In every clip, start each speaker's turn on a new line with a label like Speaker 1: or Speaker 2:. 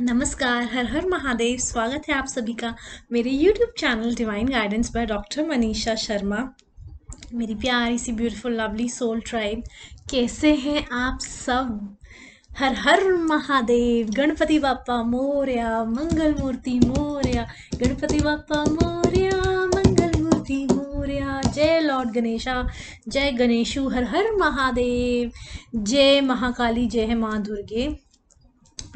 Speaker 1: नमस्कार, हर हर महादेव। स्वागत है आप सभी का मेरे YouTube channel divine guidance by doctor Manisha Sharma. मेरी प्यारी सी ब्यूटीफुल लवली सोल ट्राइब, कैसे हैं आप सब? हर हर महादेव। गणपति बाप्पा मोरया, मंगल मूर्ति मोरया। गणपति बाप्पा मोरया, मंगल मूर्ति मोरया। जय लॉर्ड गणेशा, जय गणेशु। हर हर महादेव। जय महाकाली, जय है माँ दुर्गे।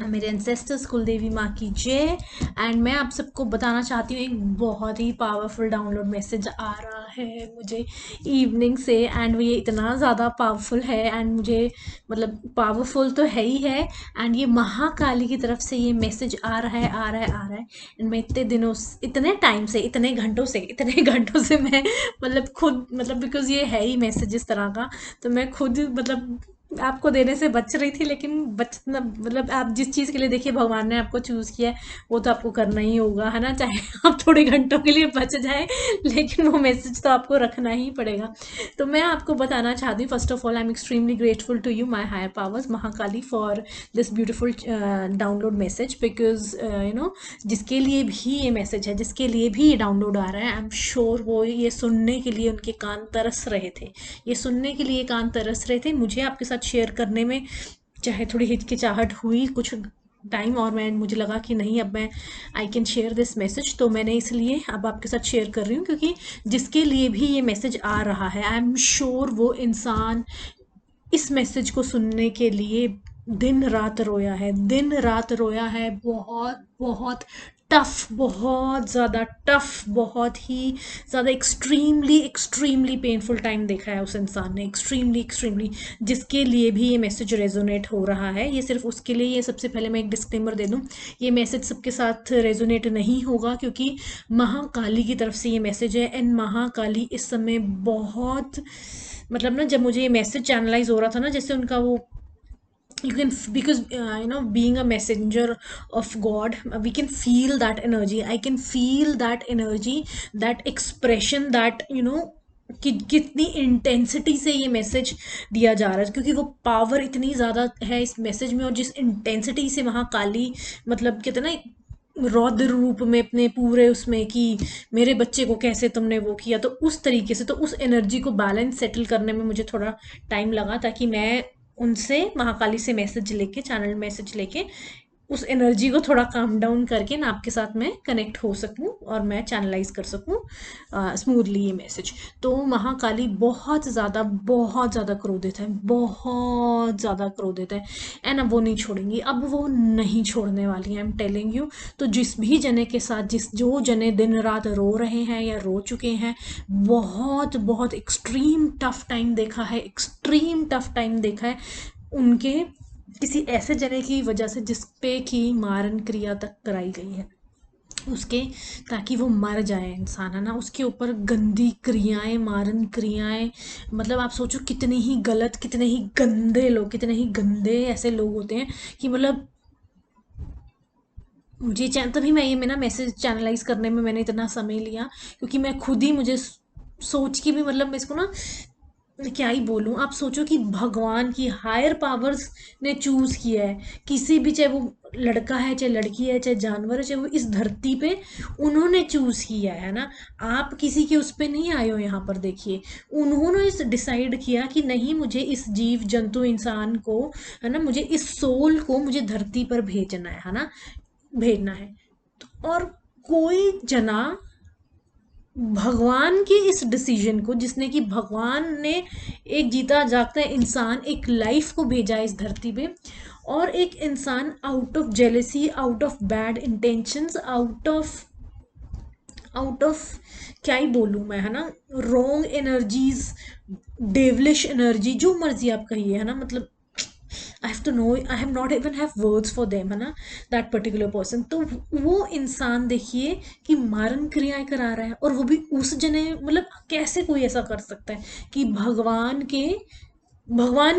Speaker 1: मेरे एंसेस्टर्स कुलदेवी माँ की जय। एंड मैं आप सबको बताना चाहती हूँ, एक बहुत ही पावरफुल डाउनलोड मैसेज आ रहा है मुझे इवनिंग से। एंड ये इतना ज़्यादा पावरफुल है, एंड मुझे मतलब पावरफुल तो है ही है। एंड ये महाकाली की तरफ से ये मैसेज आ रहा है, आ रहा है, आ रहा है। एंड मैं इतने दिनों इतने टाइम से, इतने घंटों से मैं मतलब खुद मतलब बिकॉज ये है ही मैसेज इस तरह का, तो मैं खुद मतलब आपको देने से बच रही थी। लेकिन बचना मतलब आप जिस चीज़ के लिए देखिए भगवान ने आपको चूज़ किया है, वो तो आपको करना ही होगा, है ना। चाहे आप थोड़े घंटों के लिए बच जाए, लेकिन वो मैसेज तो आपको रखना ही पड़ेगा। तो मैं आपको बताना चाहती हूँ, first of all I am extremely grateful to you my higher powers Mahakali for this beautiful download message. Because जिसके लिए भी ये मैसेज है, जिसके लिए भी ये डाउनलोड आ रहा है, आई एम श्योर वो ये सुनने के लिए उनके कान तरस रहे थे। ये सुनने के लिए कान तरस रहे थे। मुझे आपके साथ शेयर करने में चाहे थोड़ी हिचकिचाहट हुई कुछ टाइम, और मैं मुझे लगा कि नहीं, अब मैं I can share this message, तो मैंने इसलिए अब आपके साथ शेयर कर रही हूँ। क्योंकि जिसके लिए भी ये मैसेज आ रहा है, आई एम श्योर वो इंसान इस मैसेज को सुनने के लिए दिन रात रोया है, दिन रात रोया है। बहुत बहुत टफ, बहुत ज़्यादा टफ, बहुत ही ज़्यादा एक्सट्रीमली एक्सट्रीमली पेनफुल टाइम देखा है उस इंसान ने, एक्सट्रीमली एक्सट्रीमली। जिसके लिए भी ये मैसेज रेजोनेट हो रहा है, ये सिर्फ उसके लिए। ये सबसे पहले मैं एक डिस्क्लेमर दे दूं, ये मैसेज सबके साथ रेजोनेट नहीं होगा, क्योंकि महाकाली की तरफ से ये मैसेज है। एंड महाकाली इस समय बहुत मतलब ना, जब मुझे ये मैसेज चैनलाइज हो रहा था ना, जैसे उनका वो you can because being a messenger of god, we can feel that energy. I can feel that energy, that expression, that कि कितनी इंटेंसिटी से ये मैसेज दिया जा रहा है, क्योंकि वो पावर इतनी ज़्यादा है इस मैसेज में। और जिस इंटेंसिटी से वहाँ काली मतलब कहते हैं ना, रौद्र रूप में अपने पूरे उसमें कि मेरे बच्चे को कैसे तुमने वो किया, तो उस तरीके से, तो उस एनर्जी को बैलेंस सेटल करने में मुझे थोड़ा टाइम लगा, ताकि मैं उनसे महाकाली से मैसेज लेके, चैनल मैसेज लेके उस एनर्जी को थोड़ा काम डाउन करके ना आपके साथ में कनेक्ट हो सकूं, और मैं चैनलाइज कर सकूं स्मूथली ये मैसेज। तो महाकाली बहुत ज़्यादा क्रोधित है, बहुत ज़्यादा क्रोधित है। एंड अब वो नहीं छोड़ेंगी, अब वो नहीं छोड़ने वाली है, आई एम टेलिंग यू। तो जिस भी जने के साथ, जो जने दिन रात रो रहे हैं या रो चुके हैं, बहुत बहुत एक्सट्रीम टफ टाइम देखा है, एक्सट्रीम टफ टाइम देखा है उनके किसी ऐसे जने की वजह से जिस पे कि मारन क्रिया तक कराई गई है उसके, ताकि वो मर जाए इंसान, है ना। उसके ऊपर गंदी क्रियाएं, मारन क्रियाएं, मतलब आप सोचो कितने ही गलत, कितने ही गंदे लोग, कितने ही गंदे ऐसे लोग होते हैं कि मतलब मुझे तभी मैं ना मैसेज चैनलाइज करने में मैंने इतना समय लिया, क्योंकि मैं खुद ही मुझे सोच के भी मतलब मैं इसको ना क्या ही बोलूं। आप सोचो कि भगवान की हायर पावर्स ने चूज किया है किसी भी, चाहे वो लड़का है, चाहे लड़की है, चाहे जानवर है, चाहे वो इस धरती पे उन्होंने चूज किया है ना। आप किसी के उस पे नहीं आए हो यहाँ पर, देखिए उन्होंने इस डिसाइड किया कि नहीं, मुझे इस जीव जंतु इंसान को, है ना, मुझे इस सोल को मुझे धरती पर भेजना है ना, भेजना है। तो और कोई जना भगवान के इस डिसीजन को, जिसने कि भगवान ने एक जीता जागता इंसान, एक लाइफ को भेजा है इस धरती पे, और एक इंसान out of jealousy, out of bad intentions, out of क्या ही बोलूँ मैं, है ना, रॉन्ग एनर्जीज, डेवलिश एनर्जी, जो मर्जी आप कहिए, है ना, मतलब I have to know, I have not even have words for them, है ना, दैट पर्टिकुलर पर्सन। तो वो इंसान देखिए कि मारन क्रियाएं करा रहा है, और वो भी उस जने, मतलब कैसे कोई ऐसा कर सकता है कि भगवान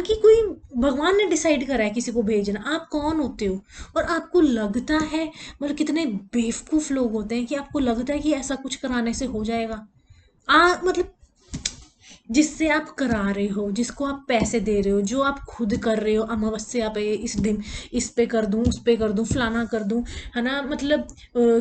Speaker 1: की कोई, भगवान ने डिसाइड करा है किसी को भेजना। आप कौन होते हो? और आपको लगता है, मतलब कितने बेवकूफ लोग होते हैं कि आपको लगता है कि ऐसा कुछ कराने से हो जाएगा। मतलब जिससे आप करा रहे हो, जिसको आप पैसे दे रहे हो, जो आप खुद कर रहे हो अमावस्या पे, इस दिन इस पे कर दूं, उस पे कर दूं, फलाना कर दूं, है ना, मतलब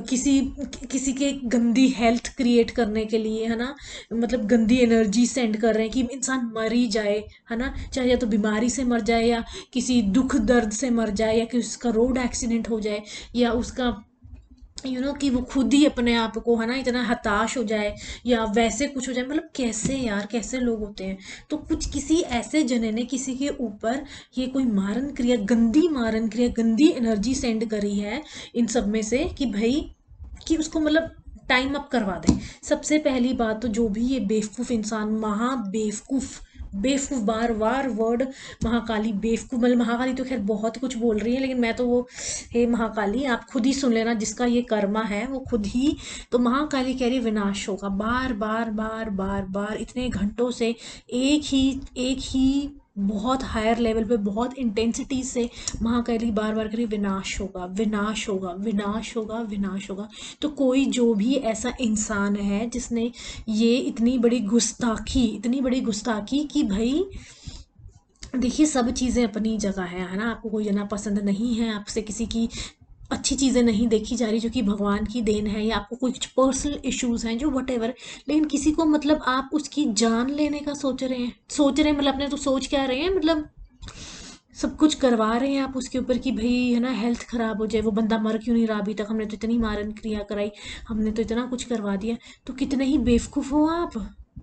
Speaker 1: किसी किसी के गंदी हेल्थ क्रिएट करने के लिए, है ना, मतलब गंदी एनर्जी सेंड कर रहे हैं कि इंसान मर ही जाए, है ना, चाहे या तो बीमारी से मर जाए, या किसी दुख दर्द से मर जाए, या कि उसका रोड एक्सीडेंट हो जाए, या उसका कि वो खुद ही अपने आप को, है ना, इतना हताश हो जाए, या वैसे कुछ हो जाए। मतलब कैसे यार, कैसे लोग होते हैं। तो कुछ किसी ऐसे जने ने किसी के ऊपर ये कोई मारन क्रिया, गंदी मारन क्रिया, गंदी एनर्जी सेंड करी है इन सब में से, कि भाई कि उसको मतलब टाइम अप करवा दें। सबसे पहली बात तो जो भी ये बेवकूफ़ इंसान, महा बेवकूफ़, बेवकूफ़, बार बार वर्ड महाकाली बेवकूफ़, मतलब महाकाली तो खैर बहुत कुछ बोल रही है, लेकिन मैं तो वो, हे महाकाली आप खुद ही सुन लेना, जिसका ये कर्मा है वो खुद ही। तो महाकाली कह रही विनाश होगा, बार बार बार बार बार इतने घंटों से एक ही बहुत हायर लेवल पे, बहुत इंटेंसिटी से महाकाली बार बार करी विनाश होगा, विनाश होगा, विनाश होगा, विनाश होगा। तो कोई जो भी ऐसा इंसान है जिसने ये इतनी बड़ी गुस्ताखी कि भाई देखिए, सब चीज़ें अपनी जगह है ना, आपको कोई जना पसंद नहीं है, आपसे किसी की अच्छी चीज़ें नहीं देखी जा रही जो कि भगवान की देन है, या आपको कुछ पर्सनल इश्यूज हैं जो वट एवर, लेकिन किसी को मतलब आप उसकी जान लेने का सोच रहे हैं, मतलब अपने तो सोच क्या रहे हैं, मतलब सब कुछ करवा रहे हैं आप उसके ऊपर कि भाई, है ना, हेल्थ खराब हो जाए, वो बंदा मर क्यों नहीं रहा अभी तक, हमने तो इतनी मारन क्रिया कराई, हमने तो इतना कुछ करवा दिया। तो कितने ही बेवकूफ़ हो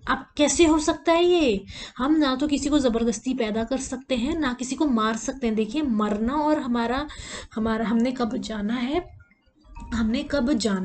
Speaker 1: आप कैसे हो सकता है ये। हम ना तो किसी को ज़बरदस्ती पैदा कर सकते हैं, ना किसी को मार सकते हैं। देखिए, मरना और हमारा हमारा हमने कब जाना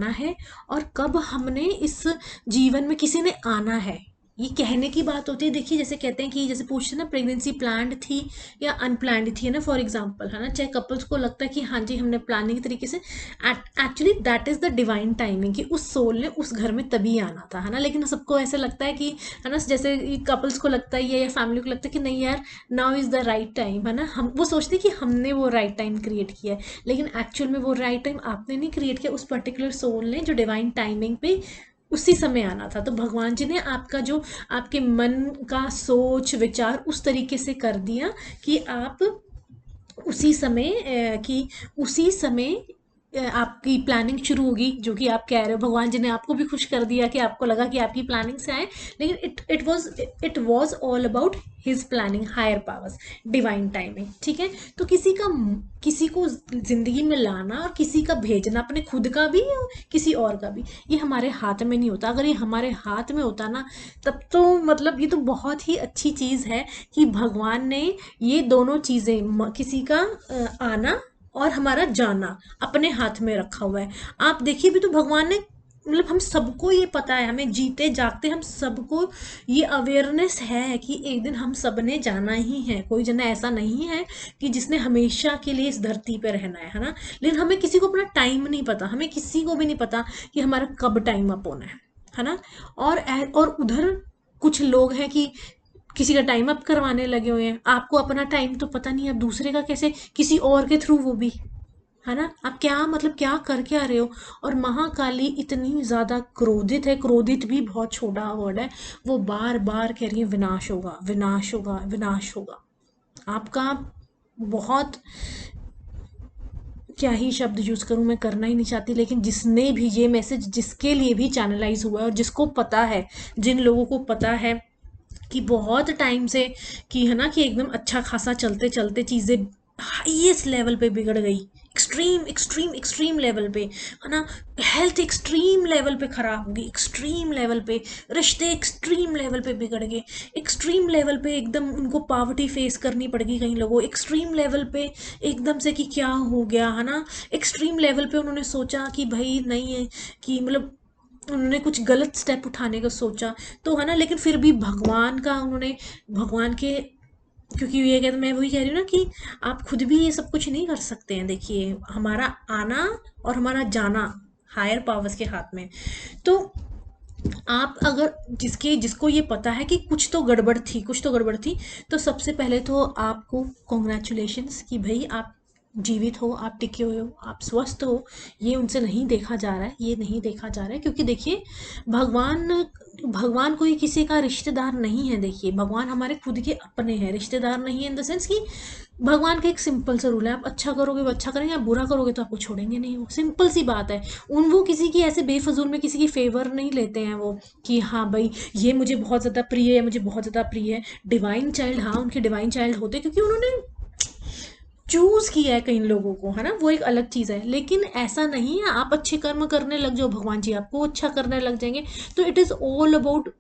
Speaker 1: है, और कब हमने इस जीवन में किसी ने आना है, ये कहने की बात होती है। देखिए, जैसे कहते हैं कि, जैसे पूछते हैं ना, प्रेगनेंसी प्लान्ड थी या अनप्लान्ड थी, है ना, फॉर एग्जांपल, है ना, चाहे कपल्स को लगता है कि हाँ जी हमने प्लानिंग तरीके से, actually that is the divine timing, कि उस सोल ने उस घर में तभी आना था, है ना। लेकिन सबको ऐसे लगता है कि, है ना, जैसे कपल्स को लगता है या फैमिली को लगता है कि नहीं यार, now is the right time, है ना, हम वो सोचते हैं कि हमने वो राइट टाइम क्रिएट किया है, लेकिन एक्चुअल में वो राइट टाइम आपने नहीं क्रिएट किया, उस पर्टिकुलर सोल ने, जो डिवाइन टाइमिंग पे उसी समय आना था। तो भगवान जी ने आपका जो, आपके मन का सोच विचार उस तरीके से कर दिया कि आप उसी समय उसी समय आपकी प्लानिंग शुरू होगी, जो कि आप कह रहे हो, भगवान जी ने आपको भी खुश कर दिया कि आपको लगा कि आपकी प्लानिंग से आए, लेकिन it was all about his planning, higher powers, divine timing, ठीक है। तो किसी को जिंदगी में लाना और किसी का भेजना, अपने खुद का भी और किसी और का भी, ये हमारे हाथ में नहीं होता। अगर ये हमारे हाथ में होता ना, तब तो मतलब ये तो बहुत ही अच्छी चीज़ है कि भगवान ने ये दोनों चीज़ें, किसी का आना और हमारा जाना अपने हाथ में रखा हुआ है। आप देखिए भी तो भगवान ने, मतलब हम सबको ये पता है, हमें जीते जागते हम सबको ये अवेयरनेस है कि एक दिन हम सब ने जाना ही है। कोई जना ऐसा नहीं है कि जिसने हमेशा के लिए इस धरती पे रहना है ना। लेकिन हमें किसी को अपना टाइम नहीं पता, हमें किसी को भी नहीं पता कि हमारा कब टाइम अप होना है ना। और उधर कुछ लोग हैं कि किसी का टाइम अप करवाने लगे हुए हैं। आपको अपना टाइम तो पता नहीं, अब दूसरे का कैसे, किसी और के थ्रू, वो भी, है ना। आप क्या मतलब क्या कर क्या रहे हो। और महाकाली इतनी ज्यादा क्रोधित है, क्रोधित भी बहुत छोटा वर्ड है, वो बार बार कह रही है विनाश होगा, विनाश होगा, विनाश होगा। आपका बहुत, क्या ही शब्द यूज करूं, मैं करना ही नहीं चाहती, लेकिन जिसने भी ये मैसेज, जिसके लिए भी चैनलाइज हुआ है, और जिसको पता है, जिन लोगों को पता है कि बहुत टाइम से, कि है ना, कि एकदम अच्छा खासा चलते चलते चीज़ें हाईएस्ट लेवल पे बिगड़ गई, एक्सट्रीम एक्सट्रीम एक्सट्रीम लेवल पे, है ना, हेल्थ एक्सट्रीम लेवल पे खराब होगी, एक्सट्रीम लेवल पे रिश्ते एक्सट्रीम लेवल पे बिगड़ गए, एक्सट्रीम लेवल पे एकदम उनको पॉवर्टी फेस करनी पड़ेगी कई लोगों, एक्सट्रीम लेवल पे एकदम से कि क्या हो गया, है ना, एक्सट्रीम लेवल पे उन्होंने सोचा कि भाई नहीं है, कि मतलब उन्होंने कुछ गलत स्टेप उठाने का सोचा, तो है ना, लेकिन फिर भी भगवान का उन्होंने, भगवान के, क्योंकि ये कहते, मैं वही कह रही हूँ ना कि आप खुद भी ये सब कुछ नहीं कर सकते हैं। देखिए, हमारा आना और हमारा जाना हायर पावर्स के हाथ में। तो आप अगर, जिसको ये पता है कि कुछ तो गड़बड़ थी, तो सबसे पहले तो आपको कॉन्ग्रेचुलेशंस कि भाई आप जीवित हो, आप टिके हुए हो, आप स्वस्थ हो, ये उनसे नहीं देखा जा रहा है, ये नहीं देखा जा रहा है। क्योंकि देखिए भगवान भगवान कोई किसी का रिश्तेदार नहीं है। देखिए भगवान हमारे खुद के अपने हैं, रिश्तेदार नहीं है इन द सेंस कि भगवान का एक सिंपल सा रूल है, आप अच्छा करोगे वो अच्छा करेंगे, आप बुरा करोगे तो आपको छोड़ेंगे नहीं। वो सिंपल सी बात है। वो किसी की ऐसे बेफजूल में किसी की फेवर नहीं लेते हैं वो, कि हाँ भाई ये मुझे बहुत ज़्यादा प्रिय है, मुझे बहुत ज़्यादा प्रिय है। डिवाइन चाइल्ड, हाँ उनके डिवाइन चाइल्ड होते हैं क्योंकि उन्होंने चूज किया है कई लोगों को, है ना, वो एक अलग चीज है। लेकिन ऐसा नहीं है आप अच्छे कर्म करने लग जाओ भगवान जी आपको अच्छा करने लग जाएंगे। तो it is all about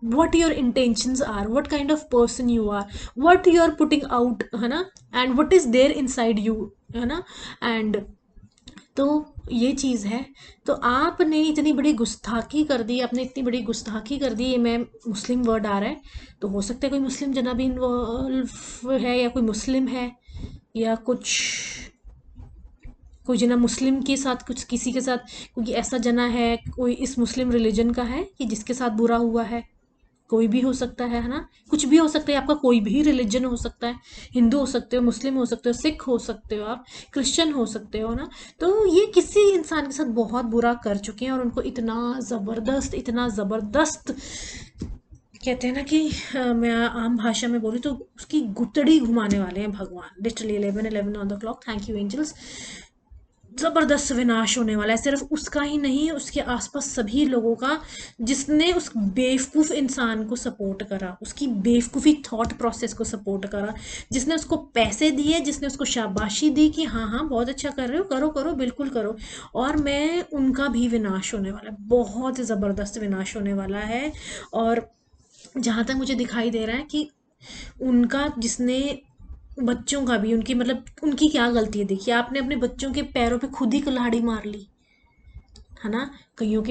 Speaker 1: what your intentions are, what kind of person you are, what you are putting out, है ना, and what is there inside you, है ना। एंड तो ये चीज़ है। तो आपने इतनी बड़ी गुस्ताखी कर दी, आपने इतनी बड़ी गुस्ताखी कर दी, ये मैं मुस्लिम वर्ड आ रहा है तो हो सकता है कोई मुस्लिम जना भी इन्वॉल्व है, या कोई मुस्लिम है, या कुछ कोई जना मुस्लिम के साथ कुछ किसी के साथ, क्योंकि ऐसा जना है कोई इस मुस्लिम रिलीजन का है कि जिसके साथ बुरा हुआ है। कोई भी हो सकता है ना, कुछ भी हो सकता है, आपका कोई भी रिलीजन हो सकता है, हिंदू हो सकते हो, मुस्लिम हो सकते हो, सिख हो सकते हो, आप क्रिश्चियन हो सकते हो ना। तो ये किसी इंसान के साथ बहुत बुरा कर चुके हैं और उनको इतना ज़बरदस्त कहते हैं ना कि मैं आम भाषा में बोलूँ तो उसकी गुतड़ी घुमाने वाले हैं भगवान। Literally 11:11 on the clock, thank you angels. जबरदस्त विनाश होने वाला है, सिर्फ उसका ही नहीं, उसके आसपास सभी लोगों का, जिसने उस बेवकूफ इंसान को सपोर्ट करा, उसकी बेवकूफ़ी थॉट प्रोसेस को सपोर्ट करा, जिसने उसको पैसे दिए, जिसने उसको शाबाशी दी कि हाँ हाँ बहुत अच्छा कर रहे हो, करो करो बिल्कुल करो। और मैं उनका भी विनाश होने वाला है, बहुत ज़बरदस्त विनाश होने वाला है। और जहाँ तक मुझे दिखाई दे रहा है कि उनका, जिसने बच्चों का भी, उनकी मतलब उनकी क्या गलती है, देखिए आपने अपने बच्चों के पैरों पे खुद ही कुल्हाड़ी मार ली, है ना। कईयों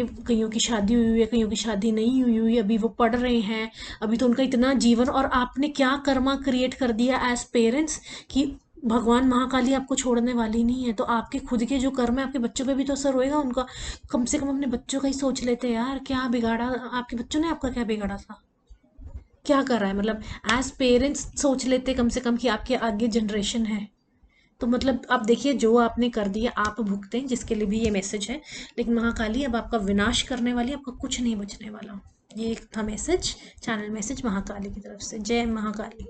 Speaker 1: की शादी हुई है, कईयों की शादी नहीं हुई हुई, अभी वो पढ़ रहे हैं, अभी तो उनका इतना जीवन, और आपने क्या कर्मा क्रिएट कर दिया एज पेरेंट्स कि भगवान महाकाली आपको छोड़ने वाली नहीं है। तो आपके खुद के जो कर्म है आपके बच्चों पे भी तो असर होएगा उनका। कम से कम अपने बच्चों का ही सोच लेते हैं यार, क्या बिगाड़ा आपके बच्चों ने, आपका क्या बिगाड़ा था, क्या कर रहा है, मतलब एज पेरेंट्स सोच लेते कम से कम कि आपके आगे जनरेशन है। तो मतलब आप देखिए जो आपने कर दिया आप भुगते हैं, जिसके लिए भी ये मैसेज है। लेकिन महाकाली अब आपका विनाश करने वाली है, आपका कुछ नहीं बचने वाला। ये एक था मैसेज, चैनल मैसेज महाकाली की तरफ से। जय महाकाली।